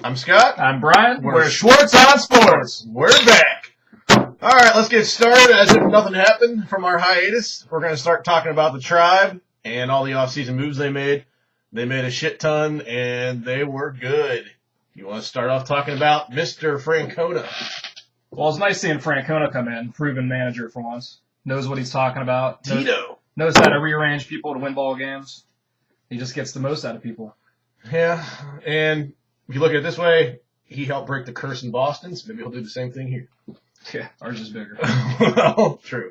I'm Scott. I'm Brian. We're Schwartz on Sports. We're back. All right, let's get started. As if nothing happened from our hiatus, we're going to start talking about the Tribe and all the offseason moves they made. They made a shit ton, and they were good. You want to start off talking about Mr. Francona? Well, it's nice seeing Francona come in, proven manager for once. Knows what he's talking about. Tito. Knows how to rearrange people to win ball games. He just gets the most out of people. Yeah, and if you look at it this way, he helped break the curse in Boston, so maybe he'll do the same thing here. Yeah, ours is bigger. Well, true.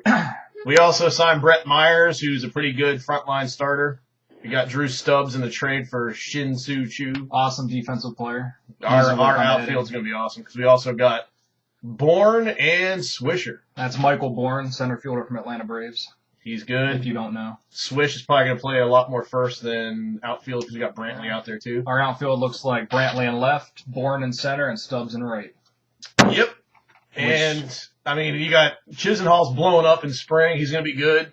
We also signed Brett Myers, who's a pretty good frontline starter. We got Drew Stubbs in the trade for Shin Soo Choo. Awesome defensive player. Our outfield's going to be awesome because we also got Bourne and Swisher. That's Michael Bourne, center fielder from Atlanta Braves. He's good. If you don't know. Swish is probably going to play a lot more first than outfield because we got Brantley out there too. Our outfield looks like Brantley in left, Bourne in center, and Stubbs in right. Yep. And, I mean, you got Chisenhall's blowing up in spring. He's going to be good.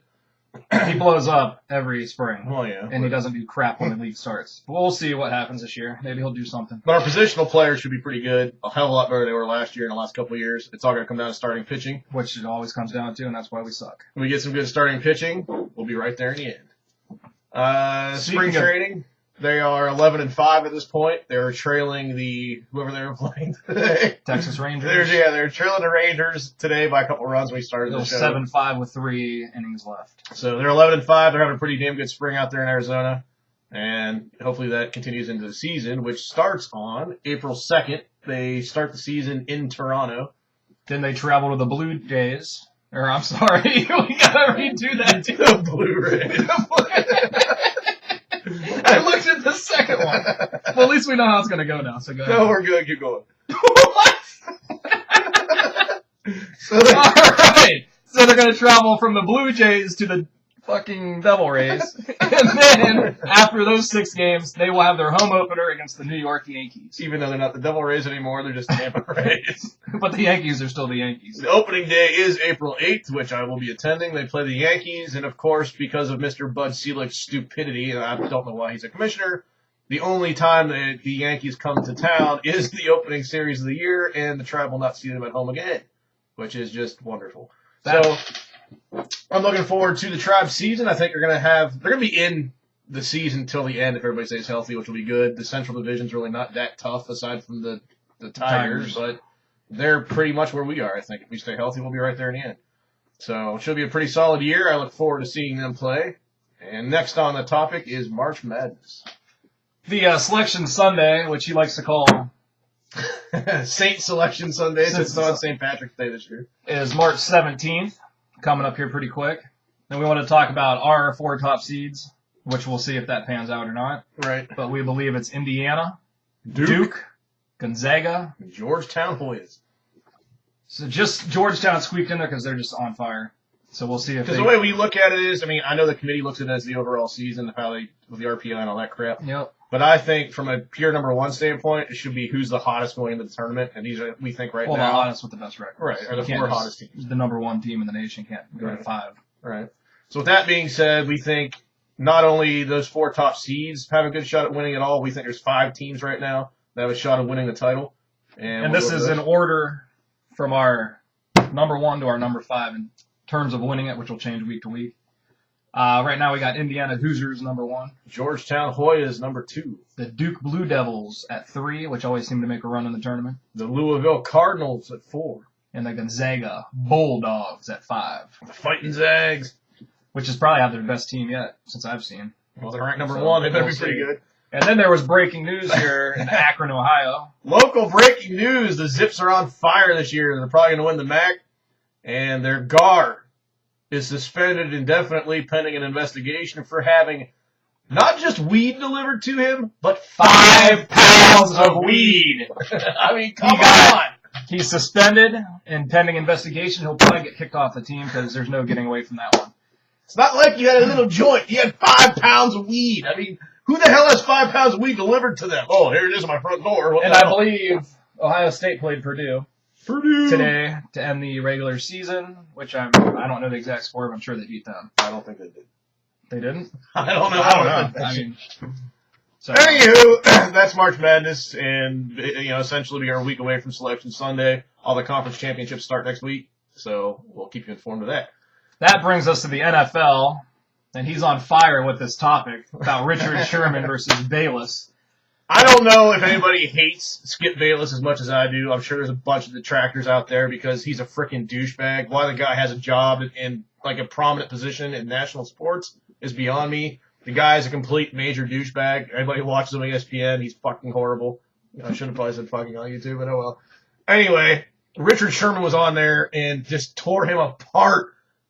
He blows up every spring. Well, yeah. And he doesn't do crap when the league starts. But we'll see what happens this year. Maybe he'll do something. But our positional players should be pretty good. A hell of a lot better than they were last year and the last couple of years. It's all going to come down to starting pitching. Which it always comes down to, and that's why we suck. When we get some good starting pitching, we'll be right there in the end. Spring training, they are 11-5 at this point. They're trailing whoever they were playing today. Texas Rangers. They're trailing the Rangers today by a couple of runs when we started the show. 7-5 with 3 innings left. So they're 11-5. They're having a pretty damn good spring out there in Arizona. And hopefully that continues into the season, which starts on April 2nd. They start the season in Toronto. Then they travel to the Blue Jays. Or, I'm sorry, we gotta redo that too. The Blu-ray. I looked at the second one. Well, at least we know how it's gonna go now, so go ahead. No, we're good. Keep going. What? Alright. So they're gonna travel from the Blue Jays to the fucking Devil Rays. And then, after those 6 games, they will have their home opener against the New York Yankees. Even though they're not the Devil Rays anymore, they're just Tampa Rays. But the Yankees are still the Yankees. The opening day is April 8th, which I will be attending. They play the Yankees, and of course, because of Mr. Bud Selig's stupidity, and I don't know why he's a commissioner, the only time that the Yankees come to town is the opening series of the year, and the Tribe will not see them at home again, which is just wonderful. So I'm looking forward to the Tribe season. I think they're going to be in the season till the end if everybody stays healthy, which will be good. The Central Division's really not that tough aside from the Tigers, but they're pretty much where we are. I think if we stay healthy, we'll be right there in the end. So it should be a pretty solid year. I look forward to seeing them play. And next on the topic is March Madness. The Selection Sunday, which he likes to call Saint Selection Sunday, since it's on St. Patrick's Day this year, is March 17th, coming up here pretty quick. Then we want to talk about our 4 top seeds, which we'll see if that pans out or not. Right. But we believe it's Indiana, Duke, Gonzaga, Georgetown Hoyas. So just Georgetown squeaked in there because they're just on fire. So we'll see if Because the way we look at it is, I mean, I know the committee looks at it as the overall season, how they, with the RPI and all that crap. Yep. But I think from a pure number 1 standpoint, it should be who's the hottest going into the tournament. And these are, we think right now. Well, the hottest with the best record. Right, are the 4 hottest teams. The number 1 team in the nation can't go to 5. Right. So with that being said, we think not only those 4 top seeds have a good shot at winning it all, we think there's 5 teams right now that have a shot at winning the title. And this is in order from our number 1 to our number 5 in terms of winning it, which will change week to week. Right now we got Indiana Hoosiers number 1. Georgetown Hoyas number 2. The Duke Blue Devils at 3, which always seem to make a run in the tournament. The Louisville Cardinals at 4. And the Gonzaga Bulldogs at 5. The Fighting Zags. Which is probably have their best team yet, since I've seen. Well, they're ranked number 1. They better be pretty good. And then there was breaking news here in Akron, Ohio. Local breaking news. The Zips are on fire this year. They're probably going to win the MAC. And their guard is suspended indefinitely pending an investigation for having not just weed delivered to him, but 5 pounds of weed. I mean, come on. He's suspended and pending investigation. He'll probably get kicked off the team because there's no getting away from that one. It's not like you had a little joint. You had 5 pounds of weed. I mean, who the hell has 5 pounds of weed delivered to them? Oh, here it is at my front door. And I believe Ohio State played Purdue today to end the regular season, which I don't know the exact score, but I'm sure they beat them. I don't think they did. They didn't? I don't know. I mean, So, anywho, that's March Madness, and essentially we are a week away from Selection Sunday. All the conference championships start next week, so we'll keep you informed of that. That brings us to the NFL, and he's on fire with this topic about Richard Sherman versus Bayless. I don't know if anybody hates Skip Bayless as much as I do. I'm sure there's a bunch of detractors out there because he's a freaking douchebag. Why the guy has a job in like a prominent position in national sports is beyond me. The guy is a complete major douchebag. Everybody who watches him on ESPN. He's fucking horrible. I should have probably said fucking on YouTube, but oh well. Anyway, Richard Sherman was on there and just tore him apart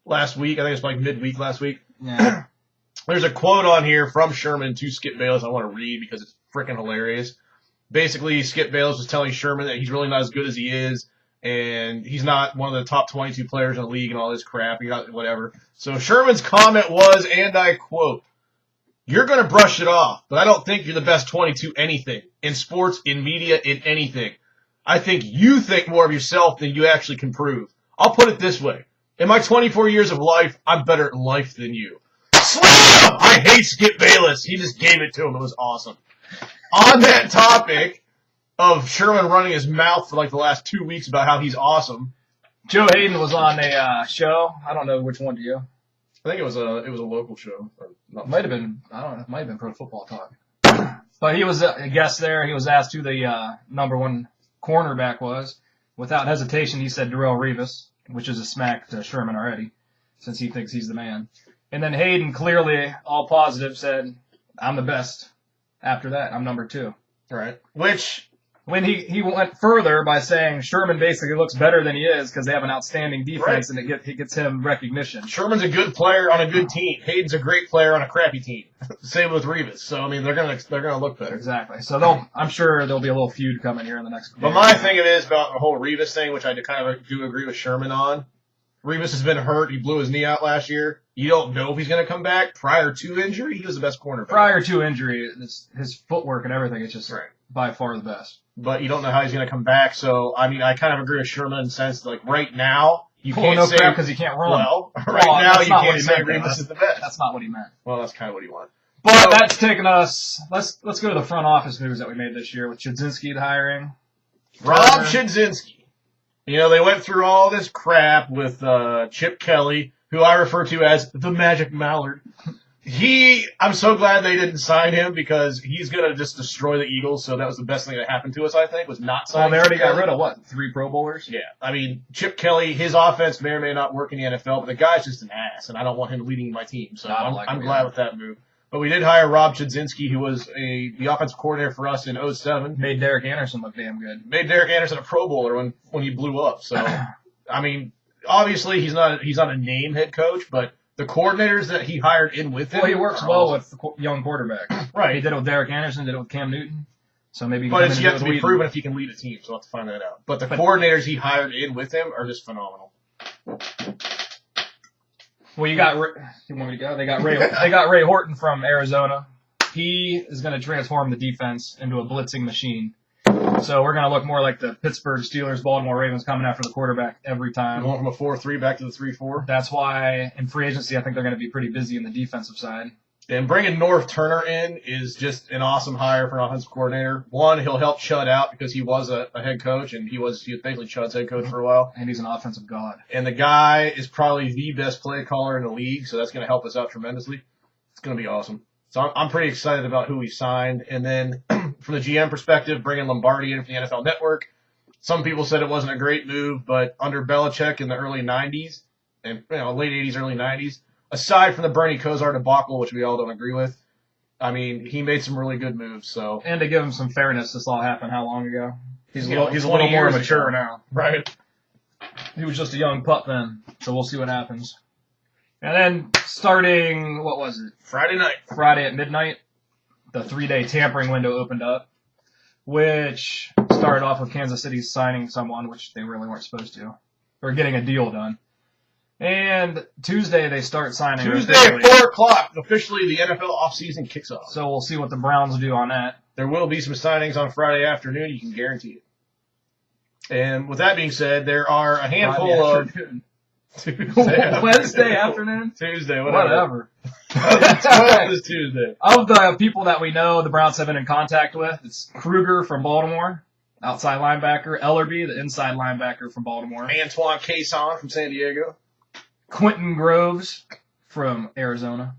last week. I think it was like midweek last week. Yeah. There's a quote on here from Sherman to Skip Bayless I want to read because it's freaking hilarious. Basically, Skip Bayless was telling Sherman that he's really not as good as he is, and he's not one of the top 22 players in the league and all this crap, whatever. So Sherman's comment was, and I quote, "You're going to brush it off, but I don't think you're the best 22 anything, in sports, in media, in anything. I think you think more of yourself than you actually can prove. I'll put it this way. In my 24 years of life, I'm better at life than you." Slam! I hate Skip Bayless. He just gave it to him. It was awesome. On that topic of Sherman running his mouth for like the last 2 weeks about how he's awesome, Joe Hayden was on a show. I don't know which one to you. I think it was a local show. Or not. Might have been, I don't know, it might have been Pro Football Talk. But he was a guest there. He was asked who the number one cornerback was. Without hesitation, he said Darrelle Revis, which is a smack to Sherman already, since he thinks he's the man. And then Hayden, clearly all positive, said, "I'm the best. After that, I'm number 2. Right. Which, when he went further by saying Sherman basically looks better than he is because they have an outstanding defense, right, and it gets him recognition. Sherman's a good player on a good team. Hayden's a great player on a crappy team. Same with Revis. So I mean, they're gonna look better. Exactly. So I'm sure there'll be a little feud coming here in the next. But my thing is about the whole Revis thing, which I kind of do agree with Sherman on. Revis has been hurt. He blew his knee out last year. You don't know if he's going to come back. Prior to injury, he was the best cornerback. Prior to injury, his footwork and everything is just by far the best. But you don't know how he's going to come back. So, I mean, I kind of agree with Sherman in the sense that, like, right now, you can't say... because he can't run. Well, now you can't say Revis is the best. That's not what he meant. Well, that's kind of what he wanted. But that's taken us... Let's go to the front office moves that we made this year with Chudzinski hiring. Rob Chudzinski. You know, they went through all this crap with Chip Kelly, who I refer to as the Magic Mallard. I'm so glad they didn't sign him because he's going to just destroy the Eagles, so that was the best thing that happened to us, I think, was not signing. Well, they already got rid of, what, 3 Pro Bowlers? Yeah. I mean, Chip Kelly, his offense may or may not work in the NFL, but the guy's just an ass, and I don't want him leading my team, so I'm glad with that move. But we did hire Rob Chudzinski, who was the offensive coordinator for us in 2007. Made Derek Anderson look damn good. Made Derek Anderson a Pro Bowler when he blew up. So, I mean, obviously he's not a name head coach, but the coordinators that he hired in with him. Well, he works well with young quarterbacks. Right. He did it with Derek Anderson, did it with Cam Newton. So maybe. But it's yet to be proven if he can lead a team. So we'll have to find that out. But the coordinators he hired in with him are just phenomenal. Well, you want me to go? They got Ray Horton from Arizona. He is going to transform the defense into a blitzing machine. So we're going to look more like the Pittsburgh Steelers, Baltimore Ravens coming after the quarterback every time. Going from a 4-3 back to the 3-4. That's why in free agency I think they're going to be pretty busy in the defensive side. And bringing North Turner in is just an awesome hire for an offensive coordinator. One, he'll help Chud out because he was a head coach, and he was basically Chud's head coach for a while. And he's an offensive god. And the guy is probably the best play caller in the league, so that's going to help us out tremendously. It's going to be awesome. So I'm pretty excited about who he signed. And then from the GM perspective, bringing Lombardi in from the NFL Network. Some people said it wasn't a great move, but under Belichick in the early 90s, and late 80s, early 90s, aside from the Bernie Kosar debacle, which we all don't agree with, I mean, he made some really good moves. So, and to give him some fairness, this all happened how long ago? He's a little more mature now. Right. He was just a young pup then, so we'll see what happens. And then starting, what was it? Friday at midnight, the 3-day tampering window opened up, which started off with Kansas City signing someone, which they really weren't supposed to, or getting a deal done. And Tuesday they start signing. Tuesday at 4 o'clock, officially the NFL offseason kicks off. So we'll see what the Browns do on that. There will be some signings on Friday afternoon, you can guarantee it. And with that being said, there are a handful of Wednesday afternoon? Tuesday, whatever. 12th is Tuesday. Of the people that we know the Browns have been in contact with, it's Kruger from Baltimore, outside linebacker. Ellerby, the inside linebacker from Baltimore. Antoine Cason from San Diego. Quentin Groves from Arizona.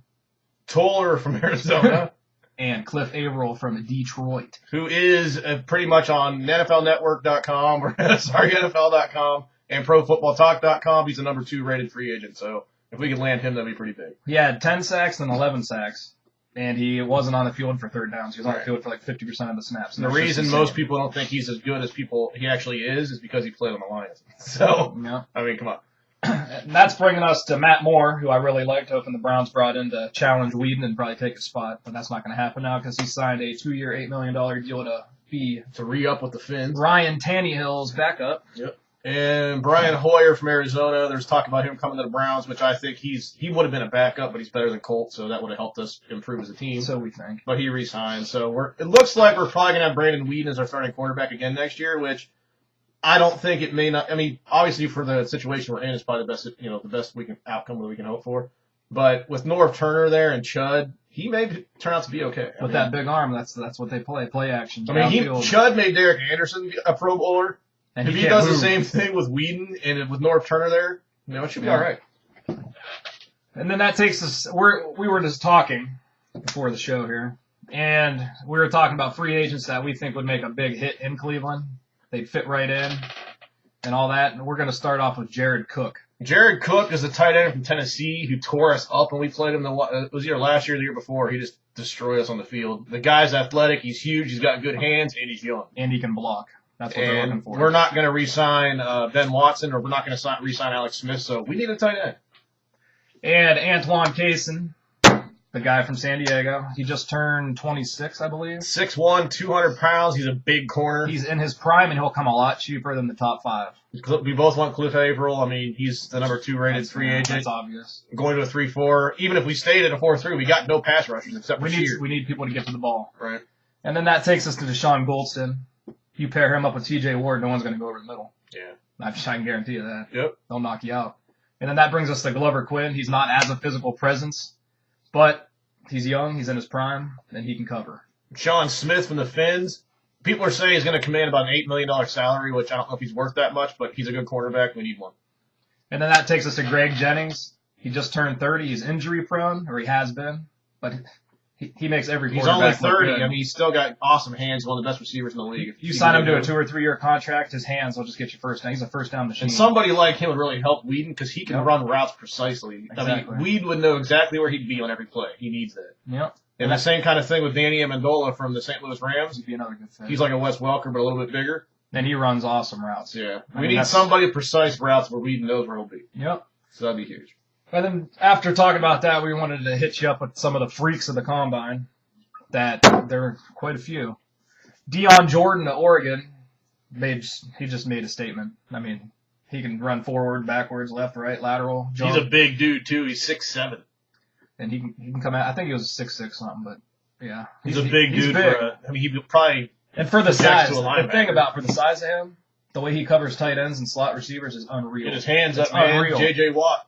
Toller from Arizona. And Cliff Averill from Detroit. Who is pretty much on NFLnetwork.com or NFL.com and ProFootballTalk.com. He's the number 2 rated free agent, so if we could land him, that'd be pretty big. He had 10 sacks and 11 sacks, and he wasn't on the field for third downs. He was on the field for like 50% of the snaps. And the reason most people don't think he's as good as he actually is because he played on the Lions. So, yeah. I mean, come on. And that's bringing us to Matt Moore, who I really liked, hoping the Browns brought in to challenge Whedon and probably take his spot. But that's not going to happen now because he signed a 2-year, $8 million deal to be re-up with the Finns. Ryan Tannehill's backup. Yep. And Brian Hoyer from Arizona, there's talk about him coming to the Browns, which I think he would have been a backup, but he's better than Colt, so that would have helped us improve as a team. So we think. But he re-signed. So it looks like we're probably going to have Brandon Whedon as our starting quarterback again next year, which I don't think it may not. I mean, obviously for the situation we're in, it's probably the best outcome that we can hope for. But with Norv Turner there and Chud, he may turn out to be okay. With that big arm, that's what they play action. I mean, Chud made Derek Anderson a Pro Bowler. And if he does the same thing with Whedon and with Norv Turner there, it should be all right. And then that takes us. We were just talking before the show here, and we were talking about free agents that we think would make a big hit in Cleveland. They'd fit right in and all that. And we're going to start off with Jared Cook. Jared Cook is a tight end from Tennessee who tore us up when we played him. It was either last year or the year before. He just destroyed us on the field. The guy's athletic. He's huge. He's got good hands, and he's young. And he can block. That's what they're looking for. We're not going to re-sign Ben Watson, or we're not going to re-sign Alex Smith, so we need a tight end. And Antoine Cason, the guy from San Diego. He just turned 26, I believe. 6'1", 200 pounds. He's a big corner. He's in his prime, and he'll come a lot cheaper than the top 5. We both want Cliff Averill. I mean, he's the number 2 rated free agent. That's obvious. Going to a 3-4. Even if we stayed at a 4-3, we got no pass rushers except for Sheard. We need people to get to the ball. Right. And then that takes us to Deshaun Goldston. You pair him up with T.J. Ward, no one's going to go over the middle. Yeah. I can guarantee you that. Yep. They'll knock you out. And then that brings us to Glover Quinn. He's not as a physical presence, but he's young, he's in his prime, and he can cover. Sean Smith from the Finns. People are saying he's going to command about an $8 million salary, which I don't know if he's worth that much, but he's a good quarterback. We need one. And then that takes us to Greg Jennings. He just turned 30. He's injury prone, or he has been, but he makes every quarterback. He's only 30. I mean, he's still got awesome hands. One of the best receivers in the league. You sign him to a 2 or 3 year contract, his hands will just get you first down. He's a first down machine. And somebody like him would really help Whedon because he can run routes precisely. Exactly. I mean, Whedon would know exactly where he'd be on every play. He needs that. Yep. And the same kind of thing with Danny Amendola from the St. Louis Rams. He'd be another good fit. He's like a Wes Welker, but a little bit bigger. And he runs awesome routes. Yeah. We need somebody with precise routes where Whedon knows where he'll be. Yep. So that'd be huge. And then after talking about that, we wanted to hit you up with some of the freaks of the combine. That there are quite a few. Deion Jordan of Oregon, he just made a statement. I mean, he can run forward, backwards, left, right, lateral. Jump. He's a big dude too. He's 6'7". And he can come out. I think he was 6'6" something, but yeah, he's a big dude. Big. He probably. And for the size, the thing about for the size of him, the way he covers tight ends and slot receivers is unreal. Get his hands up, man. Unreal. J.J. Watt.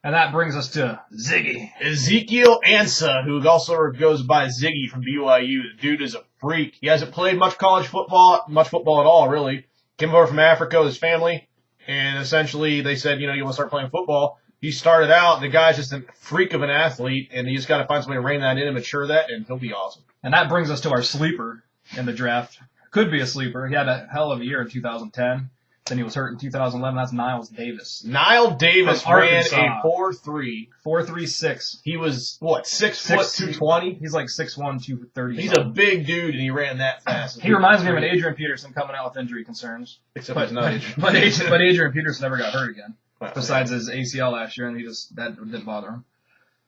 And that brings us to Ziggy. Ezekiel Ansah, who also goes by Ziggy from BYU. The dude is a freak. He hasn't played much football at all, really. Came over from Africa with his family, and essentially they said, you want to start playing football. He started out, the guy's just a freak of an athlete, and you just got to find somebody to rein that in and mature that, and he'll be awesome. And that brings us to our sleeper in the draft. Could be a sleeper. He had a hell of a year in 2010. Then he was hurt in 2011. That's Niles Davis. Niles Davis ran a 4.3. 4.36. He was, 6 foot, 220? He's like 6'1", 230. He's a big dude, and he ran that fast. He reminds me of an Adrian Peterson coming out with injury concerns. Except he's not Adrian. But Adrian Peterson never got hurt again. Besides his ACL last year, and that didn't bother him.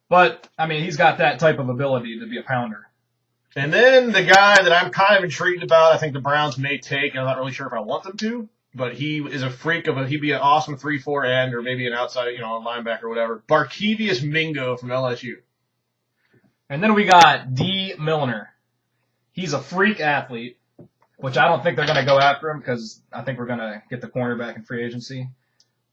But, I mean, he's got that type of ability to be a pounder. And then the guy that I'm kind of intrigued about, I think the Browns may take, and I'm not really sure if I want them to, but he is a freak he'd be an awesome 3-4 end or maybe an outside, a linebacker or whatever. Barkevious Mingo from LSU. And then we got D. Milner. He's a freak athlete, which I don't think they're going to go after him because I think we're going to get the cornerback in free agency.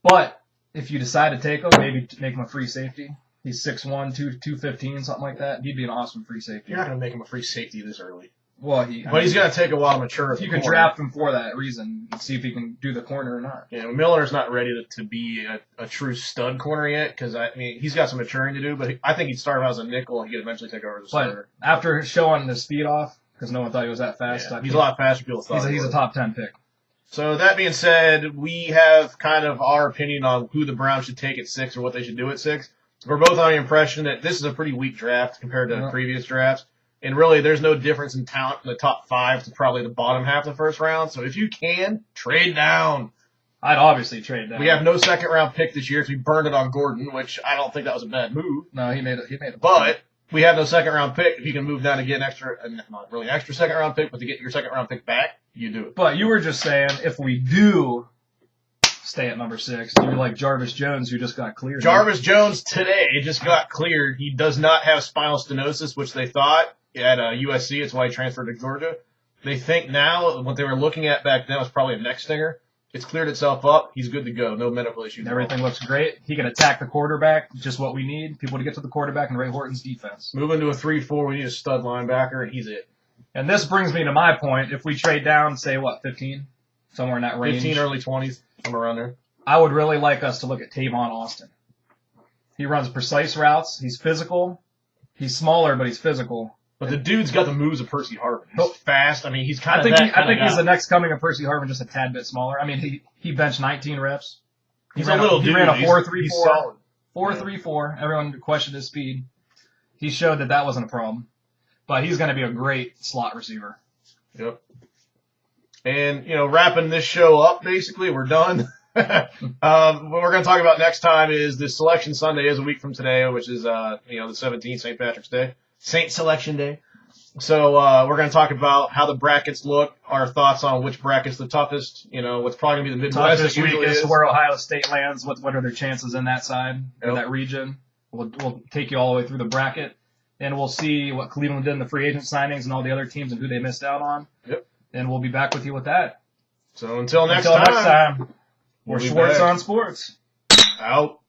But if you decide to take him, maybe make him a free safety. He's 6'1", 215, something like that. He'd be an awesome free safety. You're not going to make him a free safety this early. Well, but he's going to take a while to mature. You can draft him for that reason and see if he can do the corner or not. Yeah, Miller's not ready to be a true stud corner yet because, I mean, he's got some maturing to do, but I think he'd start out as a nickel and he could eventually take over as a starter. After showing the speed off, because no one thought he was that fast. Yeah, he's a lot faster than people thought. He's a top 10 pick. So that being said, we have kind of our opinion on who the Browns should take at 6 or what they should do at 6. We're both on the impression that this is a pretty weak draft compared to previous drafts. And really, there's no difference in talent from the top 5 to probably the bottom half of the first round. So if you can, trade down. I'd obviously trade down. We have no second-round pick this year because we burned it on Gordon, which I don't think that was a bad move. No, he made a But we have no second-round pick. If you can move down to get an extra, not really extra second-round pick, but to get your second-round pick back, you do it. But you were just saying if we do stay at number 6, you're like Jarvis Jones, who just got cleared. Jarvis Jones today just got cleared. He does not have spinal stenosis, which they thought at USC. It's why he transferred to Georgia. They think now what they were looking at back then was probably a neck stinger. It's cleared itself up. He's good to go. No medical issues. Everything looks great. He can attack the quarterback, just what we need. People to get to the quarterback and Ray Horton's defense. Moving to a 3-4, we need a stud linebacker, and he's it. And this brings me to my point. If we trade down, say, 15? Somewhere in that range. 15, early 20s, somewhere around there. I would really like us to look at Tavon Austin. He runs precise routes. He's physical. He's smaller, but he's physical. But the dude's got the moves of Percy Harvin. He's fast. I mean, he's kind of I think he's the next coming of Percy Harvin, just a tad bit smaller. I mean, he benched 19 reps. He's a little dude. He ran a 4.34. He's solid. 4.34. Everyone questioned his speed. He showed that wasn't a problem. But he's going to be a great slot receiver. Yep. And, wrapping this show up, basically, we're done. What we're going to talk about next time is the Selection Sunday is a week from today, which is, the 17th, St. Patrick's Day. Saint Selection Day. So we're going to talk about how the brackets look, our thoughts on which bracket's the toughest, what's probably going to be the Midwest. This week is where Ohio State lands. What are their chances in that side, or that region? We'll take you all the way through the bracket, and we'll see what Cleveland did in the free agent signings and all the other teams and who they missed out on. Yep. And we'll be back with you with that. So until next time, we're Schwartz on Sports. Out.